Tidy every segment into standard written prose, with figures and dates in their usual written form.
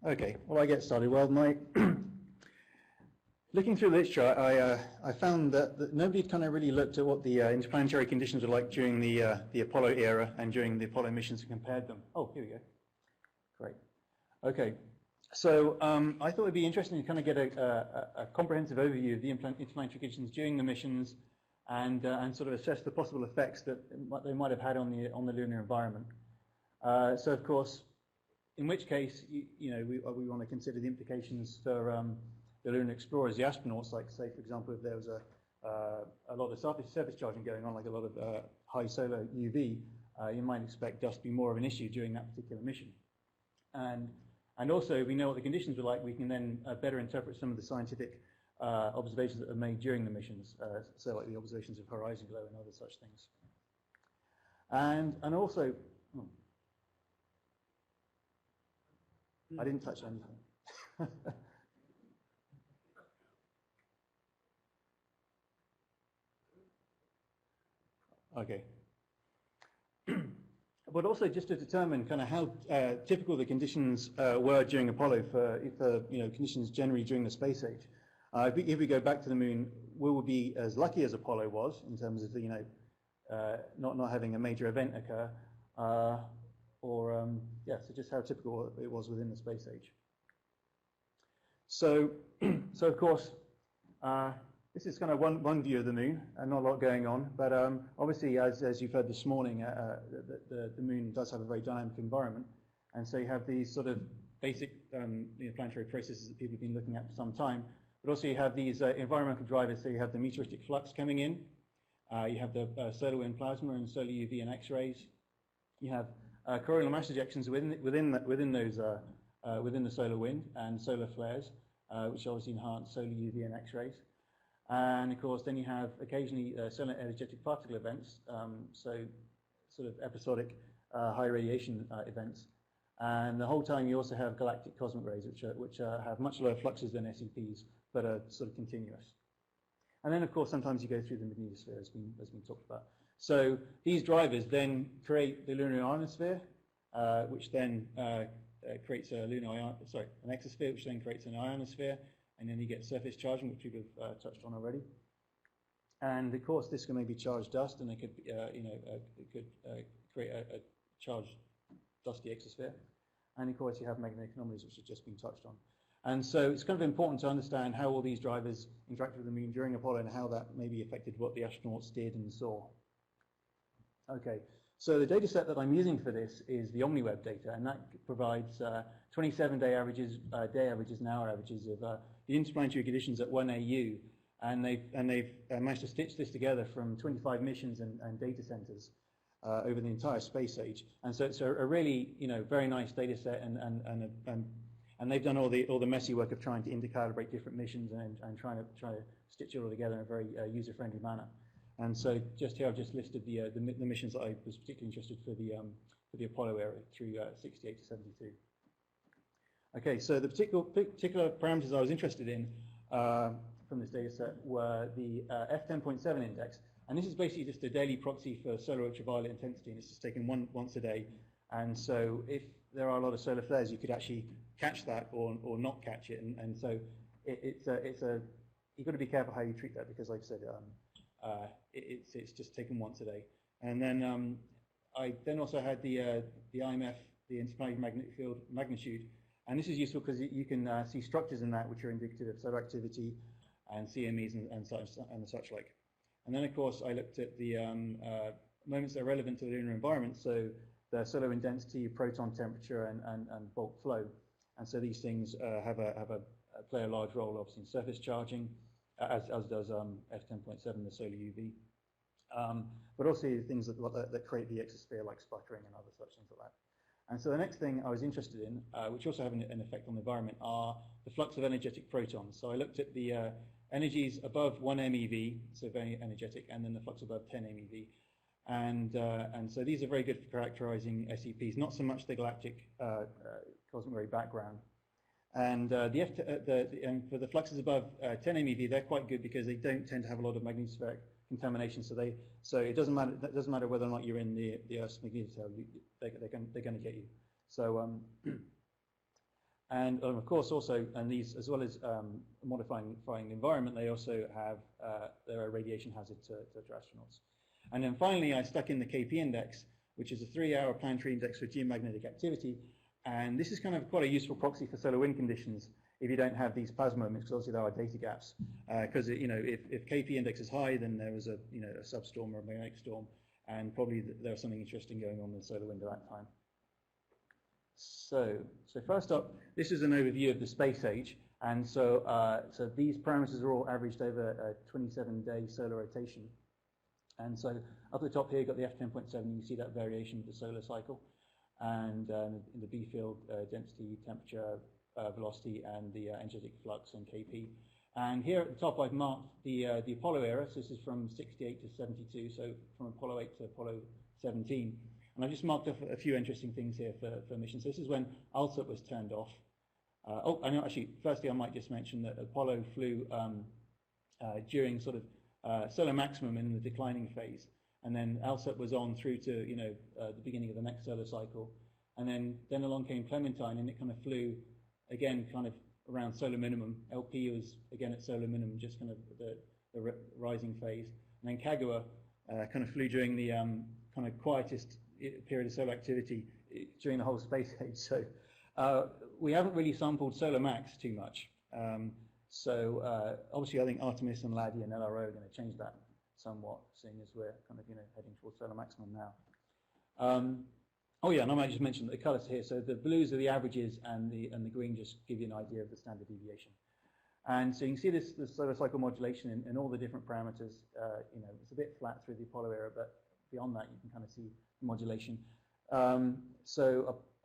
Okay, well, I get started. Well, looking through the literature, I found that nobody had kind of really looked at what the interplanetary conditions were like during the Apollo era and during the Apollo missions and compared them. Oh, here we go. Great. Okay, so I thought it'd be interesting to kind of get a comprehensive overview of the interplanetary conditions during the missions and sort of assess the possible effects that they might have had on the lunar environment. So, of course, in which case, we want to consider the implications for the lunar explorers, the astronauts. Like, say, for example, if there was a lot of surface charging going on, like a lot of high solar UV, you might expect dust to be more of an issue during that particular mission. And also, if we know what the conditions were like, we can then better interpret some of the scientific observations that are made during the missions, so like the observations of horizon glow and other such things. And also, I didn't touch anything. Okay. But also just to determine kind of how typical the conditions were during Apollo for conditions generally during the space age. If we go back to the moon, we will be as lucky as Apollo was in terms of not having a major event occur, so just how typical it was within the space age. So of course, this is kind of one view of the moon, and not a lot going on. But obviously, as you've heard this morning, the moon does have a very dynamic environment, and so you have these sort of basic planetary processes that people have been looking at for some time. But also you have these environmental drivers. So you have the meteoritic flux coming in. You have the solar wind plasma and solar UV and X-rays. You have coronal mass ejections within the solar wind and solar flares, which obviously enhance solar UV and X-rays. And of course, then you have occasionally solar energetic particle events, so sort of episodic high radiation events. And the whole time you also have galactic cosmic rays, which have much lower fluxes than SEPs, but are sort of continuous. And then, of course, sometimes you go through the magnetosphere, as been talked about. So these drivers then create the lunar ionosphere, which then creates an exosphere, which then creates an ionosphere, and then you get surface charging, which people have touched on already. And of course, this can maybe charge dust, and it could create a charged dusty exosphere. And of course, you have magnetic anomalies, which have just been touched on. And so it's kind of important to understand how all these drivers interacted with the moon during Apollo and how that maybe affected what the astronauts did and saw. Okay, so the data set that I'm using for this is the OmniWeb data, and that provides 27-day averages, and hour averages of the interplanetary conditions at 1 AU, and they've managed to stitch this together from 25 missions and data centers over the entire space age. And so it's a really very nice data set, and they've done all the messy work of trying to intercalibrate different missions and trying to stitch it all together in a very user-friendly manner. And so just here I've just listed the missions that I was particularly interested for the Apollo era through 68 to 72. Okay, so the particular parameters I was interested in from this data set were the F10.7 index, and this is basically just a daily proxy for solar ultraviolet intensity, and it's just taken once a day. And so if there are a lot of solar flares, you could actually catch that or not catch it, and so you've got to be careful how you treat that, because, like I said, it's just taken once a day. And then I then also had the IMF, the Interplanetary Magnetic Field Magnitude, and this is useful because you can see structures in that which are indicative of solar activity and CMEs and such like. And then, of course, I looked at the moments that are relevant to the lunar environment, so the solar wind density, proton temperature, and bulk flow. And so these things play a large role, obviously, in surface charging, as does F10.7, the solar UV. But also things that create the exosphere, like sputtering and other such things like that. And so the next thing I was interested in, which also have an effect on the environment, are the flux of energetic protons. So I looked at the energies above 1 MeV, so very energetic, and then the flux above 10 MeV. And so these are very good for characterizing SEPs, not so much the galactic cosmic ray background. And for the fluxes above 10 MeV, they're quite good because they don't tend to have a lot of magnetospheric contamination. So it doesn't matter whether or not you're in the Earth's magnetotail, they're going to get you. So And of course also, and these, as well as modifying the environment, they also have, they're a radiation hazard to astronauts. And then finally, I stuck in the KP index, which is a 3-hour planetary index for geomagnetic activity. And this is kind of quite a useful proxy for solar wind conditions if you don't have these plasma moments, because obviously there are data gaps. Because if KP index is high, then there was a substorm or a magnetic storm, and probably there was something interesting going on in the solar wind at that time. So first up, this is an overview of the space age, and so these parameters are all averaged over a 27-day solar rotation. And so up at the top here, you've got the F10.7. You see that variation of the solar cycle, and in the B field, density, temperature, velocity, and the energetic flux and KP. And here at the top, I've marked the Apollo era. So this is from 68 to 72. So from Apollo 8 to Apollo 17. And I've just marked off a few interesting things here for missions. So this is when ULSAT was turned off. I know, actually, firstly, I might just mention that Apollo flew during sort of solar maximum in the declining phase. And then ULSAT was on through to, the beginning of the next solar cycle. And then along came Clementine, and it kind of flew, again, kind of around solar minimum. LP was, again, at solar minimum, just kind of the rising phase. And then Kagawa kind of flew during the kind of quietest period of solar activity during the whole space age. So we haven't really sampled solar max too much. Obviously I think Artemis and LADI and LRO are going to change that somewhat, seeing as we're kind of heading towards solar maximum now. Oh yeah, and I might just mention the colours here. So the blues are the averages, and the green just give you an idea of the standard deviation. And so you can see this solar cycle modulation in all the different parameters. It's a bit flat through the Apollo era, but beyond that you can kind of see modulation.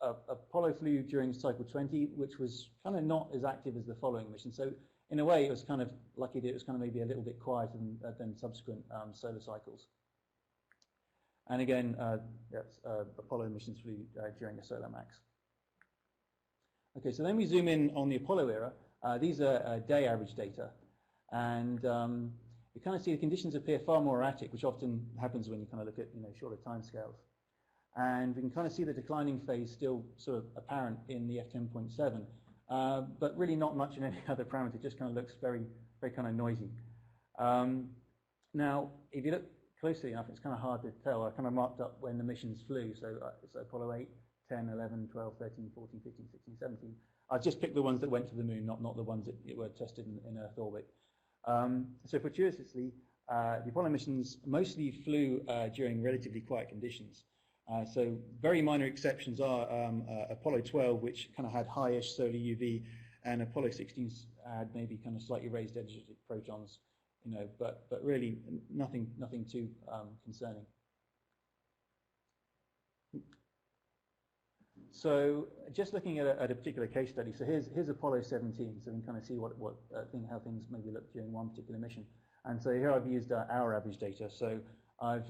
Apollo flew during cycle 20, which was kind of not as active as the following mission. So in a way, it was kind of lucky that it was kind of maybe a little bit quieter than subsequent solar cycles. And again, Apollo missions flew during the solar max. Okay, so then we zoom in on the Apollo era. These are day average data, and you kind of see the conditions appear far more erratic, which often happens when you kind of look at shorter timescales. And we can kind of see the declining phase still sort of apparent in the F10.7, but really not much in any other parameter. It just kind of looks very, very kind of noisy. Now, if you look closely enough, it's kind of hard to tell. I kind of marked up when the missions flew. So Apollo 8, 10, 11, 12, 13, 14, 15, 16, 17. I just picked the ones that went to the moon, not the ones that were tested in Earth orbit. So fortuitously, the Apollo missions mostly flew during relatively quiet conditions. So very minor exceptions are Apollo 12, which kind of had high-ish solar UV, and Apollo 16 had maybe kind of slightly raised energetic protons, but really nothing too concerning. So just looking at a particular case study. So here's Apollo 17, so we can kind of see how things maybe look during one particular mission. And so here I've used our average data. So I've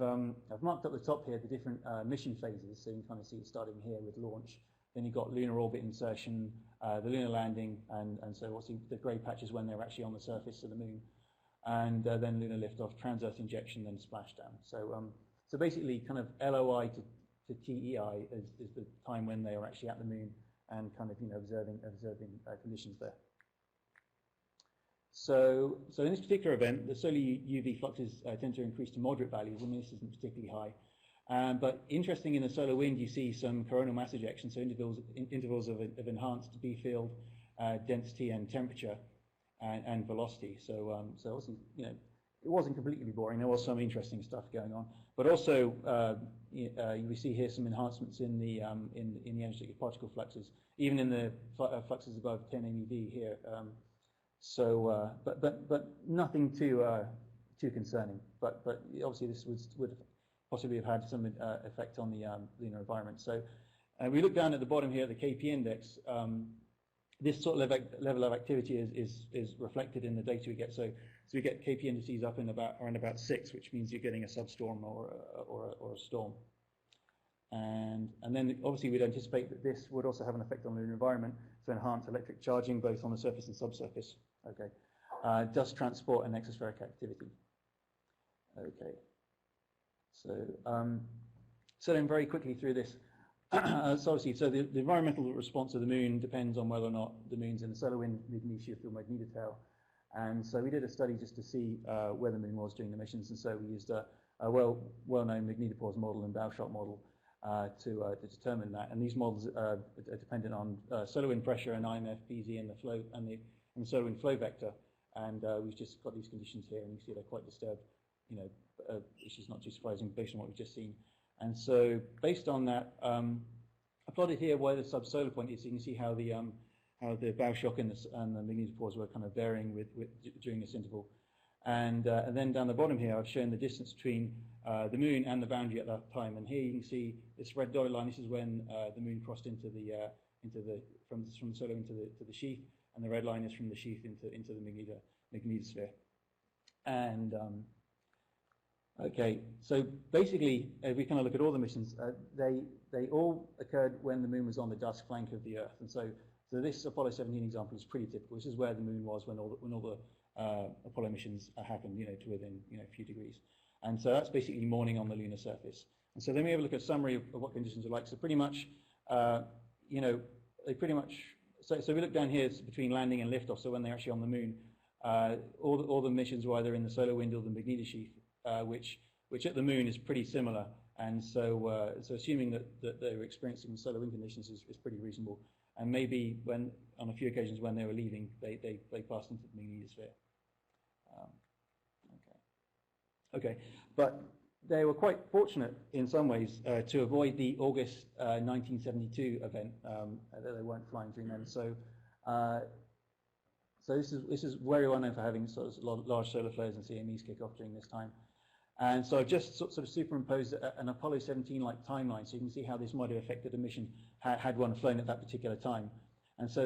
marked up the top here the different mission phases, so you can kind of see it starting here with launch. Then you've got lunar orbit insertion, the lunar landing, and so what's the grey patches when they're actually on the surface of the moon, and then lunar liftoff, trans-Earth injection, then splashdown. So basically, kind of LOI to TEI is the time when they are actually at the moon and kind of observing conditions there. So in this particular event, the solar UV fluxes tend to increase to moderate values. I mean, this isn't particularly high. But interesting, in the solar wind, you see some coronal mass ejection, so intervals of enhanced B field density and temperature and velocity. So obviously, it wasn't completely boring. There was some interesting stuff going on. But also, we see here some enhancements in the energetic particle fluxes, even in the fluxes above 10 MeV here. But nothing too concerning. But obviously this would possibly have had some effect on the lunar environment. So we look down at the bottom here at the KP index. This sort of level of activity is reflected in the data we get. So we get KP indices up in around about 6, which means you're getting a substorm or a storm. And then obviously we'd anticipate that this would also have an effect on the lunar environment, so enhance electric charging both on the surface and subsurface. Okay, dust transport and exospheric activity. Okay, so then very quickly through this, So obviously, the environmental response of the moon depends on whether or not the moon's in the solar wind, magnetosphere, or magnetotail. And so we did a study just to see where the moon was during the missions, and so we used a well-known magnetopause model and bow shot model to determine that. And these models are dependent on solar wind pressure and IMF, PZ, and the flow and the solar wind flow vector. And we've just got these conditions here, and you see they're quite disturbed, which is not too surprising based on what we've just seen. And so based on that, I plotted here where the subsolar point is. So you can see how the bow shock and the magnetopause were kind of varying during this interval. And then down the bottom here, I've shown the distance between the moon and the boundary at that time. And here you can see this red dotted line. This is when the moon crossed from the solar into the sheath, and the red line is from the sheath into the magnetosphere. And okay, so basically, if we kind of look at all the missions, they all occurred when the moon was on the dusk flank of the Earth. And so this Apollo 17 example is pretty typical. This is where the moon was when all the Apollo missions happened, to within a few degrees. And so that's basically morning on the lunar surface. And so then we have a look at a summary of what conditions are like. So pretty much, they pretty much. So we look down here between landing and liftoff. So when they're actually on the moon, all the missions were either in the solar wind or the magnetosheath, which at the moon is pretty similar. And so assuming that they were experiencing solar wind conditions is pretty reasonable. And maybe on a few occasions when they were leaving, they passed into the magnetosphere. Okay, but they were quite fortunate in some ways to avoid the August 1972 event that they weren't flying during then. So this is very well known for having sort of large solar flares and CMEs kick off during this time. And so I've just sort of superimposed an Apollo 17-like timeline, so you can see how this might have affected a mission had one flown at that particular time. And so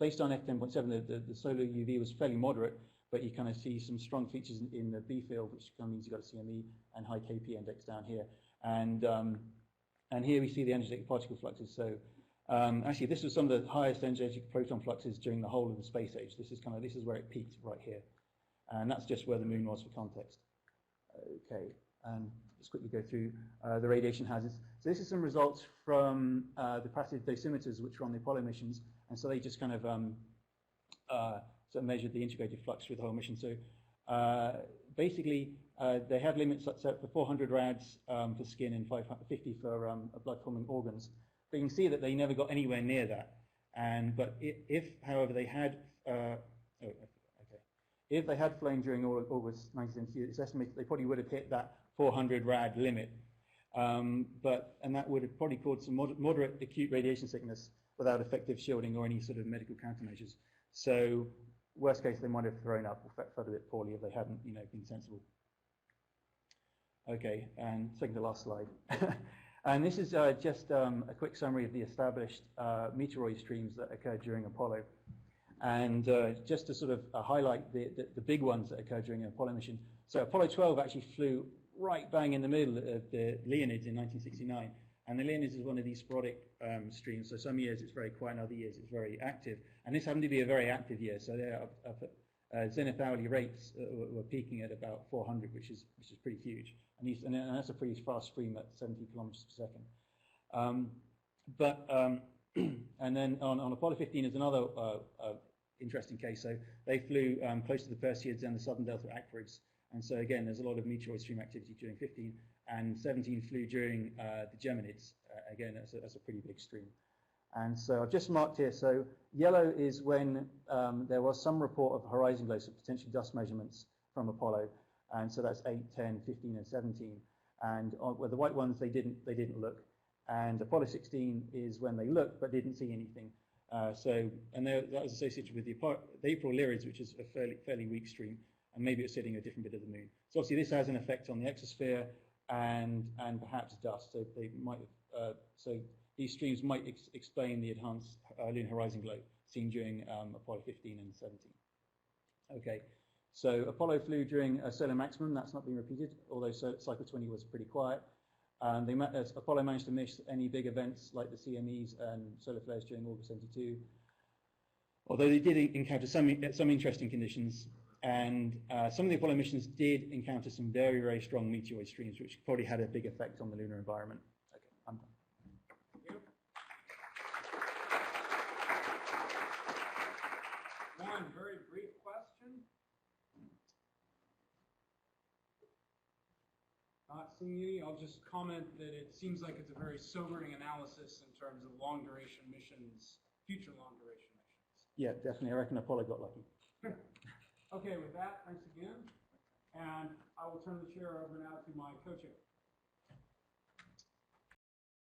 based on F10.7, the solar UV was fairly moderate, but you kind of see some strong features in the B field, which kind of means you've got a CME and high KP index down here. And here we see the energetic particle fluxes. So actually, this was some of the highest energetic proton fluxes during the whole of the space age. This is where it peaked right here, and that's just where the moon was for context. Okay, and let's quickly go through the radiation hazards. So this is some results from the passive dosimeters, which were on the Apollo missions, and so they just kind of sort of measured the integrated flux through the whole mission. So basically, they had limits set for 400 rads for skin and 550 for blood-forming organs. But you can see that they never got anywhere near that. But if, however, they had if they had flown during August 1972, it's estimated they probably would have hit that 400 rad limit. And that would have probably caused some moderate acute radiation sickness without effective shielding or any sort of medical countermeasures. So worst case, they might have thrown up or felt a bit poorly if they hadn't, been sensible. Okay, and second to last slide. And this is just a quick summary of the established meteoroid streams that occurred during Apollo. And just to sort of highlight the big ones that occurred during an Apollo mission. So Apollo 12 actually flew right bang in the middle of the Leonids in 1969. And the Leonids is one of these sporadic streams. So some years it's very quiet, and other years it's very active. And this happened to be a very active year. So they're up at zenith hourly rates were peaking at about 400, which is pretty huge. And that's a pretty fast stream at 70 kilometers per second. And then on Apollo 15 is another interesting case. So they flew close to the Perseids and the southern Delta Aquarids. And so again, there's a lot of meteoroid stream activity during 15, and 17 flew during the Geminids. Again, that's a pretty big stream. And so I've just marked here. So yellow is when there was some report of horizon glow, so potentially dust measurements from Apollo. And so that's 8, 10, 15, and 17. And with the white ones, they didn't look. And Apollo 16 is when they looked but didn't see anything. That was associated with the April Lyrids, which is a fairly weak stream, and maybe it's hitting a different bit of the moon. So obviously this has an effect on the exosphere and perhaps dust. So they might so these streams might explain the enhanced lunar horizon glow seen during Apollo 15 and 17. Okay, so Apollo flew during a solar maximum. That's not been repeated, although cycle 20 was pretty quiet. Apollo managed to miss any big events like the CMEs and solar flares during August 72, although they did encounter some interesting conditions. And some of the Apollo missions did encounter some very, very strong meteoroid streams, which probably had a big effect on the lunar environment. Okay, I'm done. seeing any. I'll just comment that it seems like it's a very sobering analysis in terms of long-duration missions, future long-duration missions. Yeah, definitely. I reckon Apollo got lucky. Okay, with that, thanks again. And I will turn the chair over now to my co-chair.